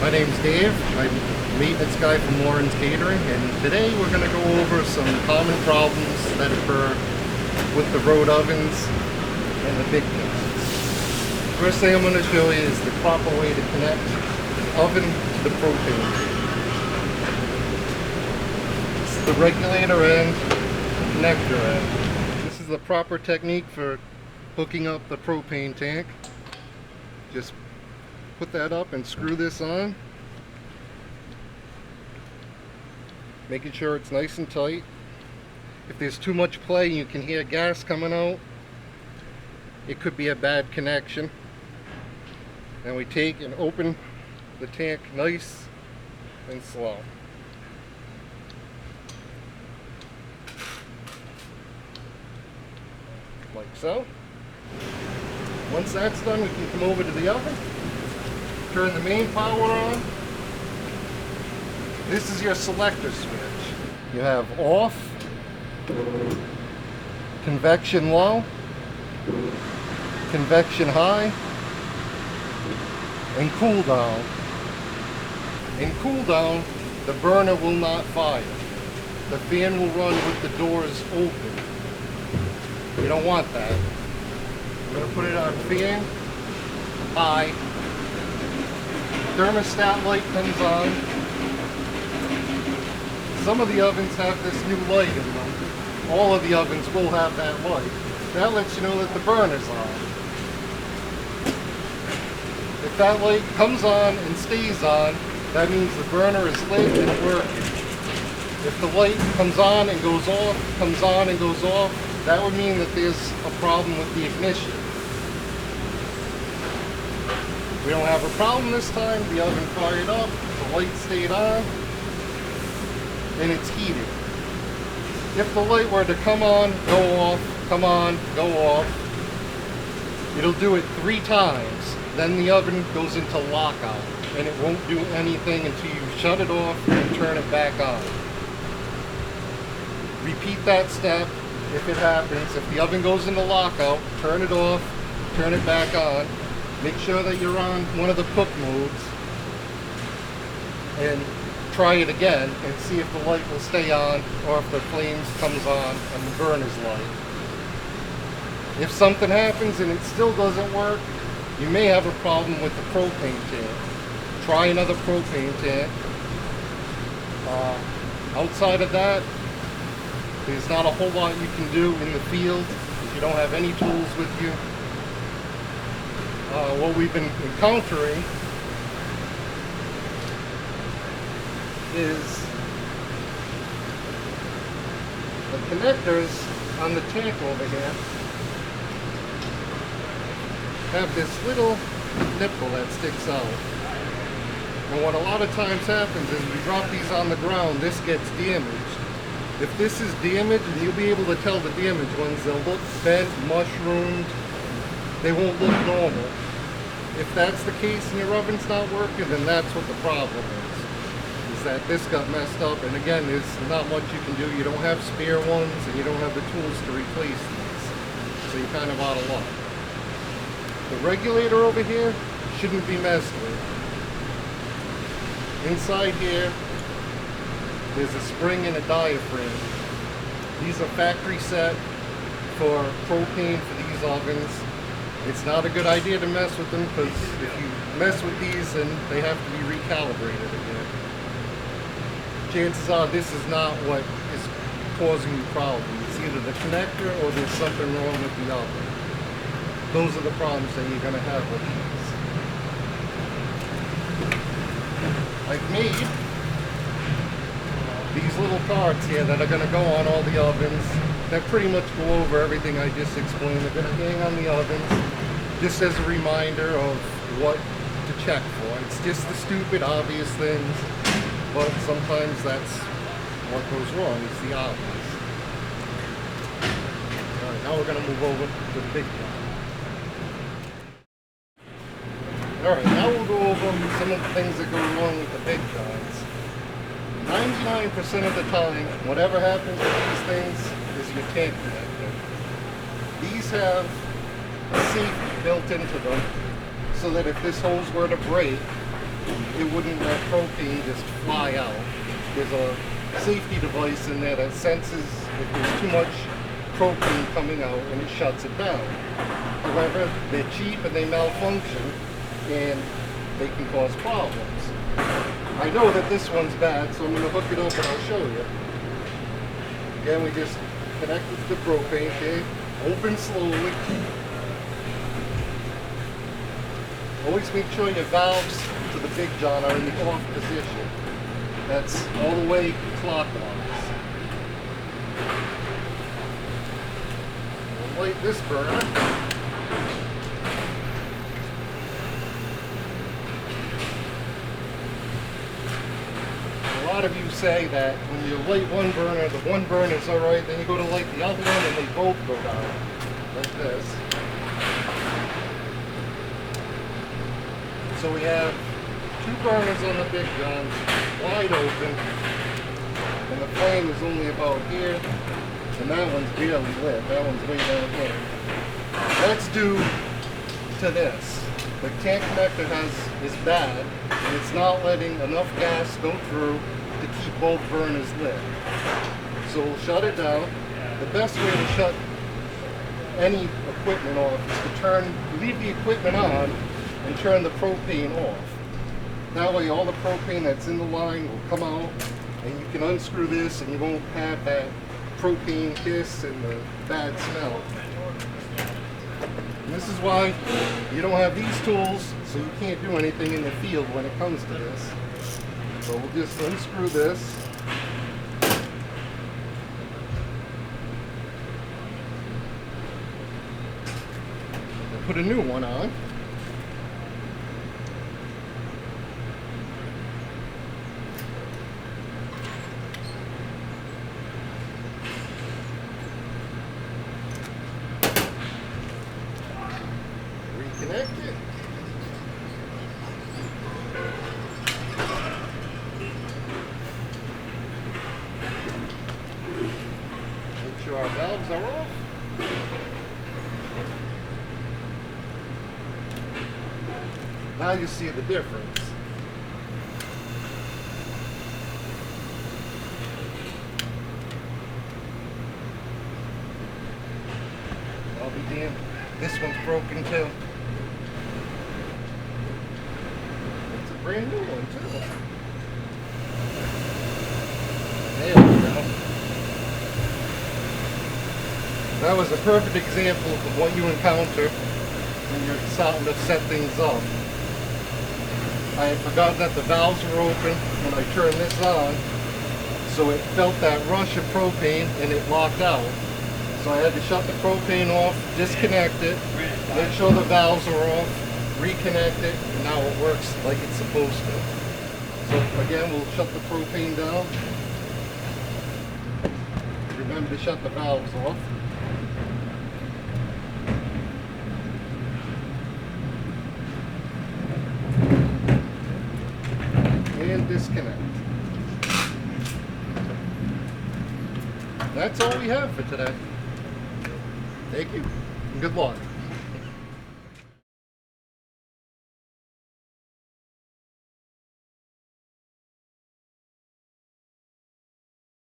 My name's Dave. I'm a maintenance guy from Lauren's Catering, and today we're going to go over some common problems that occur with the road ovens and the big pans. First thing I'm going to show you is the proper way to connect the oven to the propane tank. This is the regulator end, connector end. This is the proper technique for hooking up the propane tank. Just put that up and screw this on, making sure it's nice and tight. If there's too much play and you can hear gas coming out, it could be a bad connection. And we take and open the tank nice and slow. Like so. Once that's done, we can come over to the oven, turn the main power on. This is your selector switch. You have off, convection low, convection high, and cool down. In cool down, the burner will not fire. The fan will run with the doors open. You don't want that. I'm going to put it on fan, high. Thermostat light comes on. Some of the ovens have this new light in them. All of the ovens will have that light. That lets you know that the burner's on. If that light comes on and stays on, that means the burner is lit and working. If the light comes on and goes off, comes on and goes off, that would mean that there's a problem with the ignition. We don't have a problem this time. The oven fired up, the light stayed on, and it's heated. If the light were to come on, go off, come on, go off, it'll do it 3 times. Then the oven goes into lockout, and it won't do anything until you shut it off and turn it back on. Repeat that step if it happens. If the oven goes into lockout, turn it off, turn it back on. Make sure that you're on one of the cook modes and try it again and see if the light will stay on or if the flames comes on and the burner's light. If something happens and it still doesn't work, you may have a problem with the propane tank. Try another propane tank. Outside of that, there's not a whole lot you can do in the field if you don't have any tools with you. What we've been encountering is the connectors on the tank over here have this little nipple that sticks out. And what a lot of times happens is we drop these on the ground, this gets damaged. If this is damaged, and you'll be able to tell the damaged ones, they'll look bent, mushroomed, they won't look normal. If that's the case and your oven's not working, then that's what the problem is that this got messed up. And again, there's not much you can do. You don't have spare ones and you don't have the tools to replace these. So you're kind of out of luck. The regulator over here shouldn't be messed with. Inside here, there's a spring and a diaphragm. These are factory set for propane for these ovens. It's not a good idea to mess with them because if you mess with these, then they have to be recalibrated again. Chances are this is not what is causing you problems. It's either the connector or there's something wrong with the oven. Those are the problems that you're going to have with these. I've made these little cards here that are going to go on all the ovens that pretty much go over everything I just explained. They're going to hang on the ovens just as a reminder of what to check for. It's just the stupid obvious things, but sometimes that's what goes wrong, is the obvious. Alright, now we're going to move over to the big one. Alright, now we'll go over some of the things that go wrong with the big guns. 99% of the time, whatever happens with these things is your tank connector. These have a safety built into them so that if this hose were to break, it wouldn't let propane just fly out. There's a safety device in there that senses if there's too much propane coming out and it shuts it down. However, they're cheap and they malfunction and they can cause problems. I know that this one's bad, so I'm going to hook it up and I'll show you. Again, we just connect it to the propane, okay? Open slowly. Always make sure your valves to the big john are in the off position. That's all the way clockwise. We'll light this burner. A lot of you say that when you light one burner, the one burner is alright, then you go to light the other one and they both go down. Like this. So we have two burners on the big guns, wide open, and the flame is only about here, and that one's barely lit. That one's way down here. That's due to this. The tank connector is bad, and it's not letting enough gas go through to keep both burners lit. So we'll shut it down. The best way to shut any equipment off is to leave the equipment on and turn the propane off. That way all the propane that's in the line will come out and you can unscrew this and you won't have that propane hiss and the bad smell. And this is why you don't have these tools, so you can't do anything in the field when it comes to this. So we'll just unscrew this. And put a new one on. Reconnect it. Make sure our valves are off. Now you see the difference. I'll be damned. This one's broken too. It's a brand new one too. There we go. That was a perfect example of what you encounter when you're starting to set things up. I had forgotten that the valves were open when I turned this on, so it felt that rush of propane and it locked out. So I had to shut the propane off, disconnect it, make sure the valves are off, reconnect it, and now it works like it's supposed to. So again, we'll shut the propane down. Remember to shut the valves off. And disconnect. That's all we have for today. Thank you, and good luck.